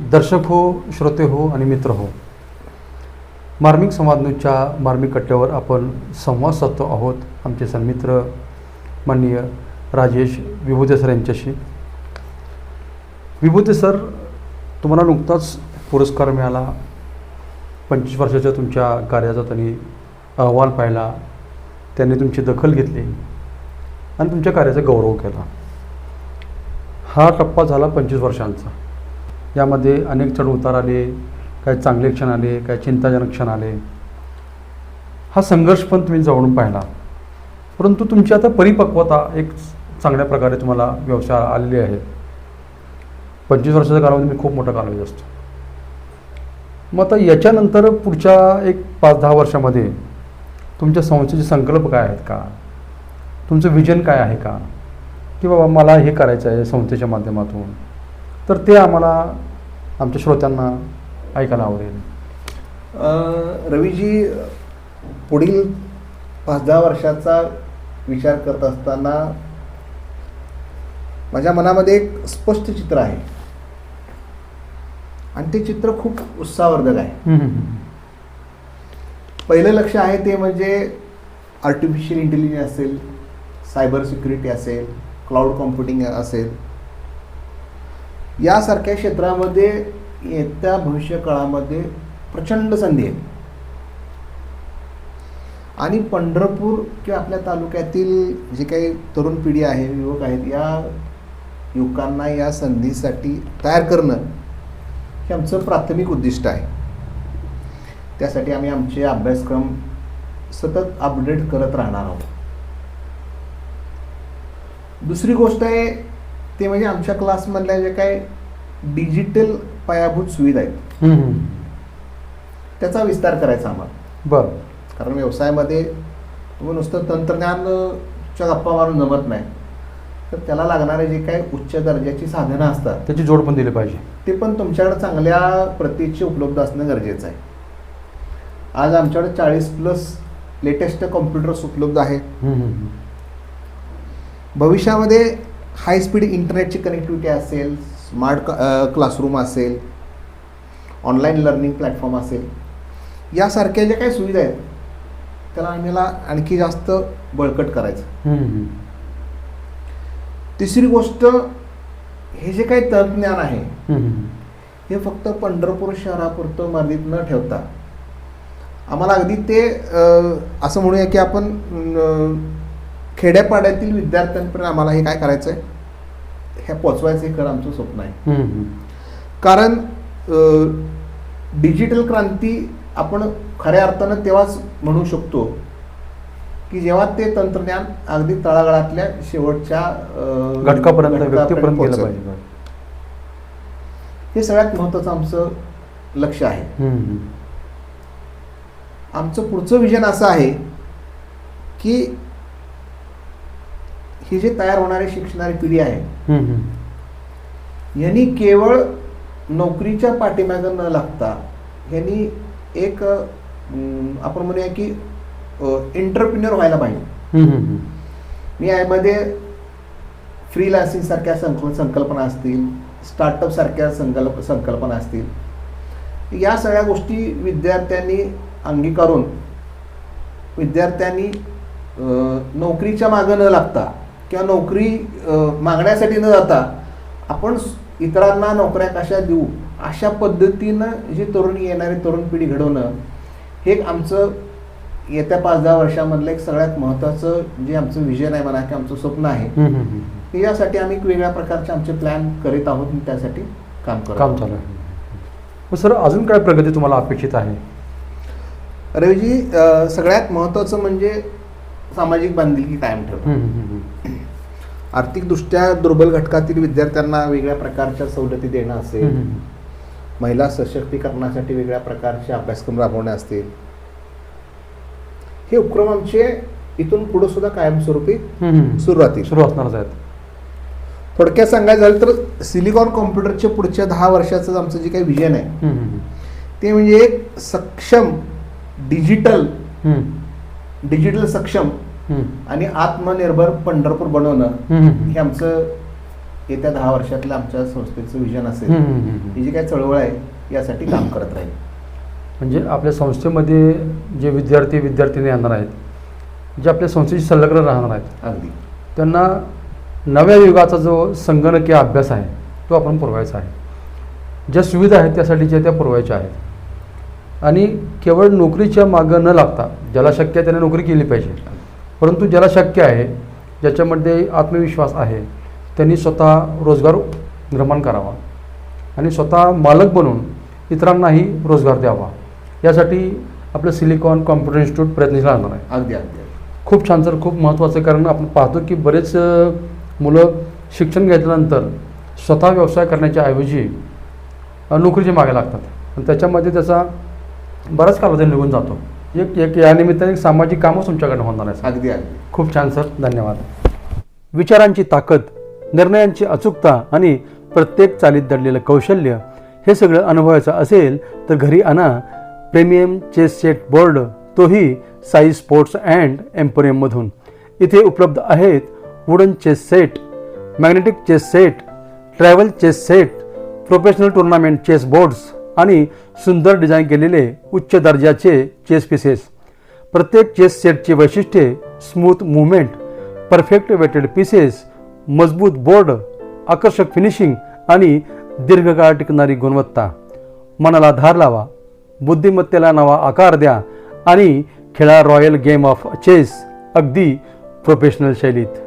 दर्शक हो, श्रोते हो आणि मित्र हो, मार्मिक संवाद न्यूजच्या मार्मिक कट्ट्यावर आपण संवाद साधतो आहोत आमचे सन्मित्र माननीय राजेश विभूते सर यांच्याशी. विभूते सर, तुम्हाला नुकताच पुरस्कार मिळाला. 25 वर्षाच्या तुमच्या कार्याचा त्यांनी अहवाल पाहिला, त्यांनी तुमची दखल घेतली आणि तुमच्या कार्याचा गौरव केला. हा टप्पा झाला 25 वर्षांचा. यामध्ये अनेक चढउतार आले, काही चांगले क्षण आले, काही चिंताजनक क्षण आले. हा संघर्ष पण तुम्ही जवळून पाहिला, परंतु तुमची आता परिपक्वता एक चांगल्या प्रकारे तुम्हाला व्यवसाय आलेली आहे. 25 वर्षाच्या कालावधी खूप मोठा कालावधी असतो. मग आता याच्यानंतर पुढच्या एक 5-10 वर्षामध्ये तुमच्या संस्थेचे संकल्प काय आहेत का, तुमचं विजन काय आहे का, की बाबा मला हे करायचं आहे संस्थेच्या माध्यमातून, तर ते आम्हाला आमच्या श्रोत्यांना ऐकायला आवडेल. रवीजी, पुढील 5-10 वर्षाचा विचार करत असताना माझ्या मनामध्ये एक स्पष्ट चित्र आहे आणि ते चित्र खूप उत्साहवर्धक आहे. पहिलं लक्ष आहे ते म्हणजे आर्टिफिशियल इंटेलिजन्स असेल, सायबर सिक्युरिटी असेल, क्लाउड कॉम्प्युटिंग असेल, यासारख्या क्षेत्रामध्ये येत्या भविष्यकाळामध्ये प्रचंड संधी आहे. आणि पंढरपूर किंवा आपल्या तालुक्यातील जे काही तरुण पिढी आहे, युवक आहेत, या युवकांना या संधीसाठी तयार करणं हे आमचं प्राथमिक उद्दिष्ट आहे. त्यासाठी आम्ही आमचे अभ्यासक्रम सतत अपडेट करत राहणार आहोत. दुसरी गोष्ट आहे ते म्हणजे आमच्या क्लासमधल्या जे काही डिजिटल पायाभूत सुविधा आहेत त्याचा विस्तार करायचा आम्हाला. बरं. कारण व्यवसायामध्ये तुम्ही नुसतं तंत्रज्ञानच्या गप्पा मारून जमत नाही, तर त्याला लागणारे जे काही उच्च दर्जाची साधनं असतात त्याची जोड पण दिली पाहिजे. ते पण तुमच्याकडे चांगल्या प्रतीचे उपलब्ध असणं गरजेचं आहे. आज आमच्याकडे 40+ लेटेस्ट कॉम्प्युटर्स उपलब्ध आहेत. भविष्यामध्ये हाय स्पीड इंटरनेटची कनेक्टिव्हिटी असेल, स्मार्ट क्लासरूम असेल, ऑनलाईन लर्निंग प्लॅटफॉर्म असेल, यासारख्या ज्या काही सुविधा आहेत त्याला आम्हाला आणखी जास्त बळकट करायचं. तिसरी गोष्ट, हे जे काही तंत्रज्ञान आहे हे फक्त पंढरपूर शहरापुरतं मर्यादित न ठेवता आम्हाला अगदी ते असं म्हणूया की आपण खेड्यापाड्यातील विद्यार्थ्यांपर्यंत आम्हाला हे काय करायचं आहे, हे पोचवायचं, हे खरं आमचं स्वप्न आहे. कारण डिजिटल क्रांती आपण खऱ्या अर्थानं तेव्हाच म्हणू शकतो की जेव्हा ते तंत्रज्ञान अगदी तळागाळातल्या शेवटच्या घटकापर्यंत, व्यक्तीपर्यंत गेलं पाहिजे. हे सगळ्यात महत्त्वाचं आमचं लक्ष आहे. आमचं पुढचं विजन असं आहे की ही जे तयार होणारी शिकणारी पिढी आहे यांनी केवळ नोकरीच्या पाठीमागं न लागता यांनी एक आपण म्हणूया की एंटरप्रिन्युअर व्हायला पाहिजे. मी यामध्ये फ्रीलान्सिंग सारख्या संकल्पना असतील, स्टार्टअप सारख्या संकल्पना असतील, या सगळ्या गोष्टी विद्यार्थ्यांनी अंगीकारून विद्यार्थ्यांनी नोकरीच्या मागं न लागता किंवा नोकरी मागण्यासाठी न जाता आपण इतरांना नोकऱ्या कशा देऊ अशा पद्धतीनं जी येणारी तरुण पिढी घडवणं हे आमचं येत्या 5-10 वर्षामधलं एक सगळ्यात महत्त्वाचं जे आमचं विजन आहे म्हणा की आमचं स्वप्न आहे. यासाठी आम्ही वेगळ्या प्रकारचे आमचे प्लॅन करीत आहोत आणि त्यासाठी काम चालू आहे. सर, अजून काय प्रगती तुम्हाला अपेक्षित आहे? रवीजी, सगळ्यात महत्त्वाचं म्हणजे सामाजिक बांधिलकी कायम ठेवणं. आर्थिकदृष्ट्या दुर्बल घटकातील विद्यार्थ्यांना वेगळ्या प्रकारच्या सवलती देणं असेल, महिला सशक्तीकरणासाठी वेगळ्या प्रकारचे अभ्यासक्रम राबवणे असतील, हे उपक्रम आमचे इथून पुढे सुद्धा कायमस्वरूपी सुरू असणार आहेत. थोडक्यात सांगायचं झालं तर सिलिकॉन कॉम्प्युटरच्या पुढच्या 10 वर्षाचं आमचं जे काही विजन आहे ते म्हणजे एक सक्षम डिजिटल सक्षम आणि आत्मनिर्भर पंढरपूर बनवणं हे आमचं येत्या 10 वर्षातलं आमच्या संस्थेचं विजन असेल, हम्म, हम्म, हम्म. ही जी काही चळवळ आहे यासाठी काम करत राहील. म्हणजे आपल्या संस्थेमध्ये जे विद्यार्थी येणार आहेत, जे आपल्या संस्थेशी संलग्न राहणार आहेत, अगदी त्यांना नव्या युगाचा जो संगणकीय अभ्यास आहे तो आपण पुरवायचा आहे. ज्या सुविधा आहेत त्यासाठीच्या त्या पुरवायच्या आहेत. आणि केवळ नोकरीच्या मागं न लागता ज्याला शक्य आहे त्याने नोकरी केली पाहिजे, परंतु ज्याला शक्य आहे, ज्याच्यामध्ये आत्मविश्वास आहे, त्यांनी स्वतः रोजगार निर्माण करावा आणि स्वतः मालक बनून इतरांनाही रोजगार द्यावा. यासाठी आपलं सिलिकॉन कॉम्प्युटर इन्स्टिट्यूट प्रयत्नशील राहणार आहे. अगदी अगदी खूप छान सर, खूप महत्त्वाचं. कारण आपण पाहतो की बरेच मुलं शिक्षण घेतल्यानंतर स्वतः व्यवसाय करण्याच्या ऐवजी नोकरीच्या मागे लागतात आणि त्याच्यामध्ये त्याचा बराच कालावधी निघून जातो. एक या निमित्ताने एक सामाजिक कामच तुमच्याकडनं होणार आहे. अगदी अगदी खूप छान सर, धन्यवाद. विचारांची ताकद, निर्णयांची अचूकता आणि प्रत्येक चालीत दडलेलं कौशल्य हे सगळं अनुभवायचं असेल तर घरी आणा प्रीमियम चेस सेट बोर्ड, तोही साई स्पोर्ट्स अँड एम्पोरियममधून. इथे उपलब्ध आहेत wooden chess set, magnetic chess set, travel chess set, professional tournament chess boards आणि सुंदर डिझाईन केलेले उच्च दर्जाचे चेस पीसेस. प्रत्येक चेस सेटची वैशिष्ट्ये smooth movement, perfect weighted pieces, मजबूत बोर्ड, आकर्षक फिनिशिंग आणि दीर्घकाळ टिकणारी गुणवत्ता. मनाला धार लावा, बुद्धिमत्तेला नवा आकार द्या आणि खेळा रॉयल गेम ऑफ चेस अगदी प्रोफेशनल शैलीत.